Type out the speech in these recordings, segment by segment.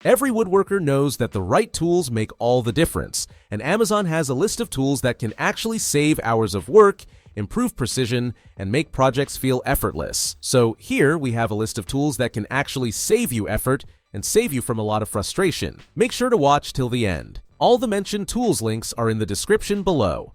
Every woodworker knows that the right tools make all the difference, and Amazon has a list of tools that can actually save hours of work, improve precision, and make projects feel effortless. So here we have a list of tools that can actually save you effort and save you from a lot of frustration. Make sure to watch till the end. All the mentioned tools links are in the description below.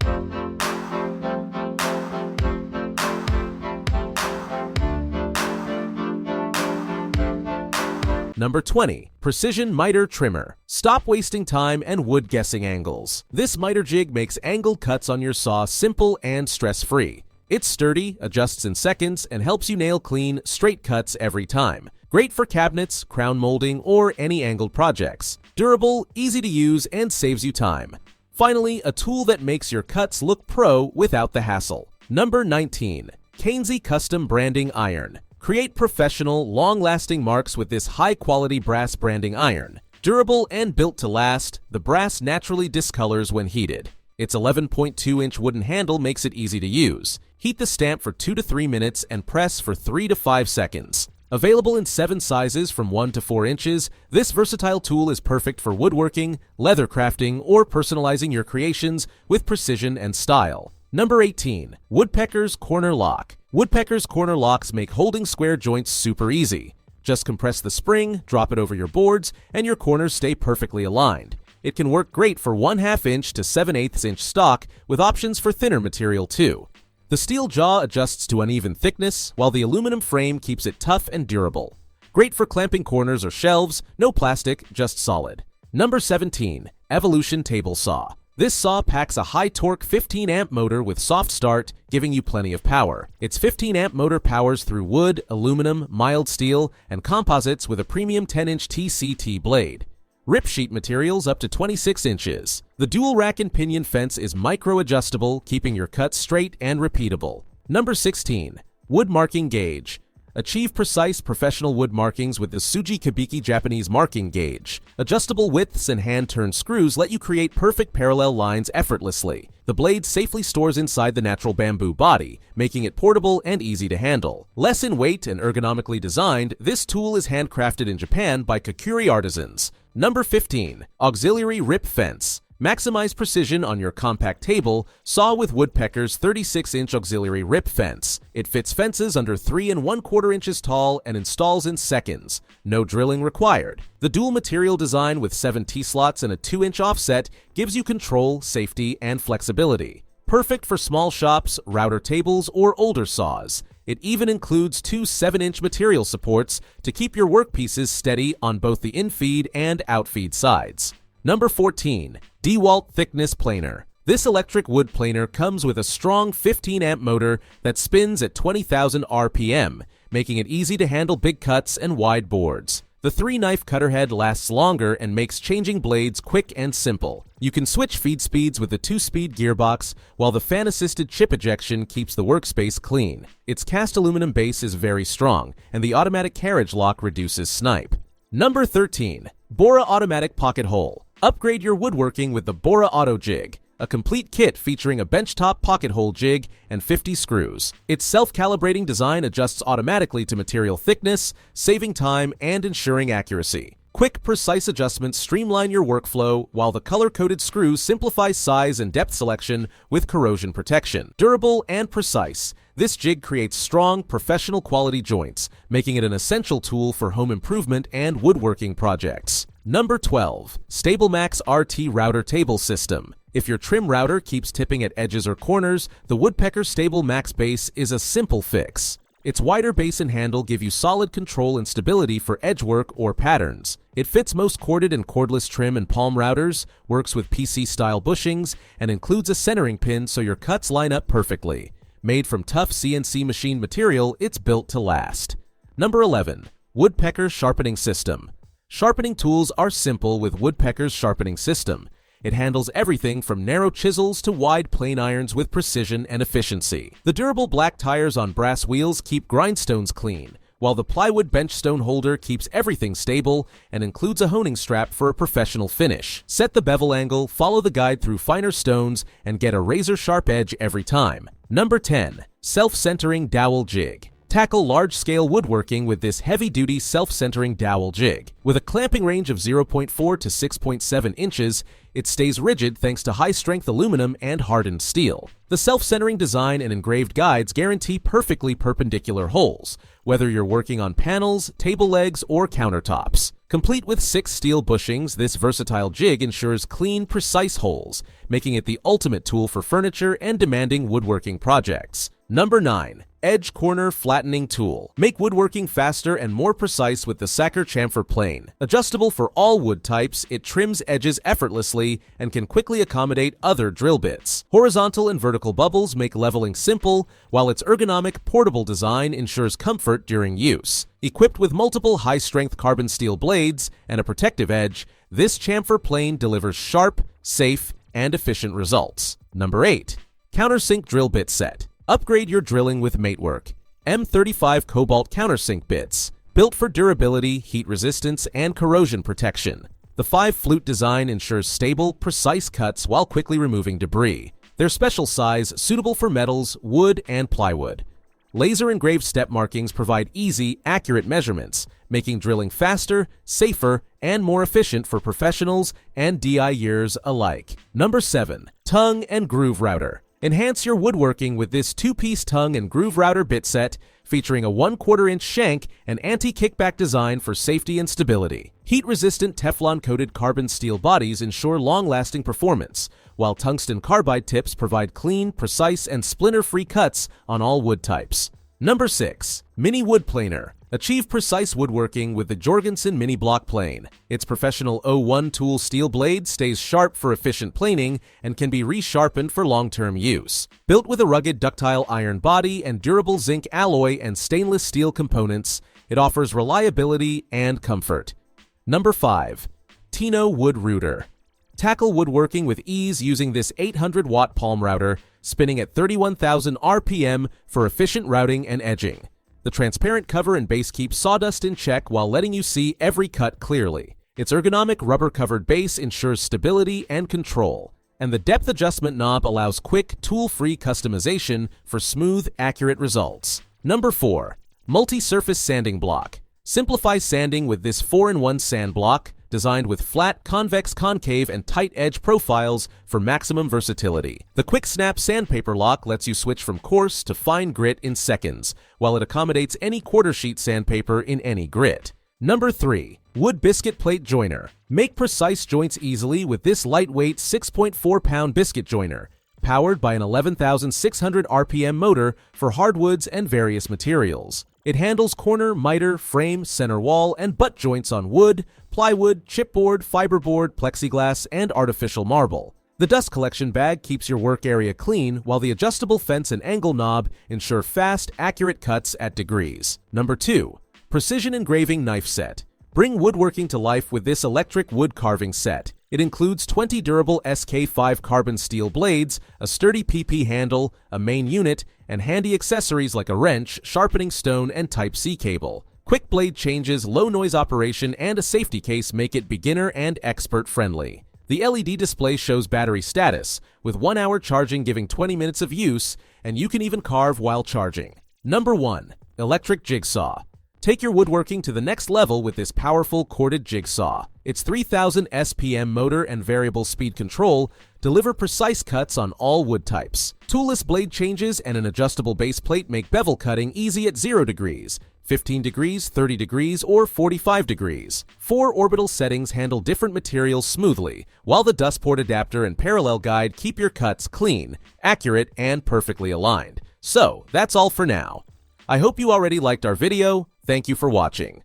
Number 20. Precision Miter Trimmer. Stop wasting time and wood guessing angles. This miter jig makes angled cuts on your saw simple and stress-free. It's sturdy, adjusts in seconds, and helps you nail clean, straight cuts every time. Great for cabinets, crown molding, or any angled projects. Durable, easy to use, and saves you time. Finally, a tool that makes your cuts look pro without the hassle. Number 19. KAINSY Custom Branding Iron. Create professional, long-lasting marks with this high-quality brass branding iron. Durable and built to last, the brass naturally discolors when heated. Its 11.2-inch wooden handle makes it easy to use. Heat the stamp for 2 to 3 minutes and press for 3 to 5 seconds. Available in 7 sizes from 1 to 4 inches, this versatile tool is perfect for woodworking, leather crafting, or personalizing your creations with precision and style. Number 18. Woodpeckers Corner Lock. Woodpeckers corner locks make holding square joints super easy. Just compress the spring, drop it over your boards, and your corners stay perfectly aligned. It can work great for 1/2 inch to 7/8 inch stock, with options for thinner material too. The steel jaw adjusts to uneven thickness, while the aluminum frame keeps it tough and durable. Great for clamping corners or shelves, no plastic, just solid. Number 17. Evolution Table Saw. This saw packs a high-torque 15-amp motor with soft start, giving you plenty of power. Its 15-amp motor powers through wood, aluminum, mild steel, and composites with a premium 10-inch TCT blade. Rip sheet materials up to 26 inches. The dual rack and pinion fence is micro-adjustable, keeping your cuts straight and repeatable. Number 16. Wood Marking Gauge. Achieve precise professional wood markings with the Tsuji Kabiki Japanese Marking Gauge. Adjustable widths and hand-turned screws let you create perfect parallel lines effortlessly. The blade safely stores inside the natural bamboo body, making it portable and easy to handle. Less in weight and ergonomically designed, this tool is handcrafted in Japan by Kakuri artisans. Number 15. Auxiliary Rip Fence. Maximize precision on your compact table, saw with Woodpecker's 36-inch auxiliary rip fence. It fits fences under 3 1/4 inches tall and installs in seconds. No drilling required. The dual material design with 7 T-slots and a 2-inch offset gives you control, safety, and flexibility. Perfect for small shops, router tables, or older saws. It even includes 2 7-inch material supports to keep your workpieces steady on both the infeed and outfeed sides. Number 14. Dewalt Thickness Planer. This electric wood planer comes with a strong 15-amp motor that spins at 20,000 RPM, making it easy to handle big cuts and wide boards. The 3-knife cutter head lasts longer and makes changing blades quick and simple. You can switch feed speeds with the 2-speed gearbox, while the fan-assisted chip ejection keeps the workspace clean. Its cast aluminum base is very strong, and the automatic carriage lock reduces snipe. Number 13. BORA Automatic Pocket Hole. Upgrade your woodworking with the BORA Auto Jig, a complete kit featuring a benchtop pocket hole jig and 50 screws. Its self-calibrating design adjusts automatically to material thickness, saving time and ensuring accuracy. Quick, precise adjustments streamline your workflow, while the color-coded screws simplify size and depth selection with corrosion protection. Durable and precise, this jig creates strong, professional quality joints, making it an essential tool for home improvement and woodworking projects. Number 12. Stabilmax RT Router Table System. If your trim router keeps tipping at edges or corners, the Woodpecker Stabilmax base is a simple fix. Its wider base and handle give you solid control and stability for edge work or patterns. It fits most corded and cordless trim and palm routers, works with PC-style bushings, and includes a centering pin so your cuts line up perfectly. Made from tough CNC machined material, it's built to last. Number 11. Woodpecker Sharpening System. Sharpening tools are simple with Woodpecker's sharpening system. It handles everything from narrow chisels to wide plane irons with precision and efficiency. The durable black tires on brass wheels keep grindstones clean, while the plywood bench stone holder keeps everything stable and includes a honing strap for a professional finish. Set the bevel angle, follow the guide through finer stones, and get a razor-sharp edge every time. Number 10. Self-centering Dowel Jig. Tackle large-scale woodworking with this heavy-duty self-centering dowel jig. With a clamping range of 0.4 to 6.7 inches, it stays rigid thanks to high-strength aluminum and hardened steel. The self-centering design and engraved guides guarantee perfectly perpendicular holes, whether you're working on panels, table legs, or countertops. Complete with 6 steel bushings, this versatile jig ensures clean, precise holes, making it the ultimate tool for furniture and demanding woodworking projects. Number 9. Edge Corner Flattening Tool. Make woodworking faster and more precise with the Sacher chamfer plane. Adjustable for all wood types, it trims edges effortlessly and can quickly accommodate other drill bits. Horizontal and vertical bubbles make leveling simple, while its ergonomic, portable design ensures comfort during use. Equipped with multiple high-strength carbon steel blades and a protective edge, this chamfer plane delivers sharp, safe, and efficient results. Number 8. Countersink Drill Bit Set. Upgrade your drilling with Matework. M35 Cobalt Countersink bits, built for durability, heat resistance, and corrosion protection. The 5-flute design ensures stable, precise cuts while quickly removing debris. Their special size, suitable for metals, wood, and plywood. Laser-engraved step markings provide easy, accurate measurements, making drilling faster, safer, and more efficient for professionals and DIYers alike. Number 7. Tongue and Groove Router. Enhance your woodworking with this 2-piece tongue and groove router bit set, featuring a 1/4 inch shank and anti-kickback design for safety and stability. Heat-resistant Teflon-coated carbon steel bodies ensure long-lasting performance, while tungsten carbide tips provide clean, precise, and splinter-free cuts on all wood types. Number 6. Mini Wood Planer. Achieve precise woodworking with the Jorgensen Mini Block Plane. Its professional 01 tool steel blade stays sharp for efficient planing and can be resharpened for long-term use. Built with a rugged ductile iron body and durable zinc alloy and stainless steel components, it offers reliability and comfort. Number 5. TEENO Wood Router. Tackle woodworking with ease using this 800-watt palm router, spinning at 31,000 RPM for efficient routing and edging. The transparent cover and base keep sawdust in check while letting you see every cut clearly. Its ergonomic rubber-covered base ensures stability and control, and the depth adjustment knob allows quick, tool-free customization for smooth, accurate results. Number 4. Multi-Surface Sanding Block. Simplify sanding with this 4-in-1 sand block, designed with flat, convex, concave, and tight edge profiles for maximum versatility. The quick snap sandpaper lock lets you switch from coarse to fine grit in seconds, while it accommodates any quarter sheet sandpaper in any grit. Number 3. Wood Biscuit Plate Joiner. Make precise joints easily with this lightweight 6.4-pound biscuit joiner, powered by an 11,600 RPM motor for hardwoods and various materials. It handles corner, miter, frame, center wall, and butt joints on wood, plywood, chipboard, fiberboard, plexiglass, and artificial marble. The dust collection bag keeps your work area clean, while the adjustable fence and angle knob ensure fast, accurate cuts at degrees. Number 2. Precision Engraving Knife Set. Bring woodworking to life with this electric wood carving set. It includes 20 durable SK5 carbon steel blades, a sturdy PP handle, a main unit, and handy accessories like a wrench, sharpening stone, and Type-C cable. Quick blade changes, low noise operation, and a safety case make it beginner and expert friendly. The LED display shows battery status, with 1 hour charging giving 20 minutes of use, and you can even carve while charging. Number 1. Electric Jigsaw. Take your woodworking to the next level with this powerful corded jigsaw. Its 3000 SPM motor and variable speed control deliver precise cuts on all wood types. Toolless blade changes and an adjustable base plate make bevel cutting easy at 0 degrees, 15 degrees, 30 degrees, or 45 degrees. 4 orbital settings handle different materials smoothly, while the dust port adapter and parallel guide keep your cuts clean, accurate, and perfectly aligned. So, that's all for now. I hope you already liked our video. Thank you for watching.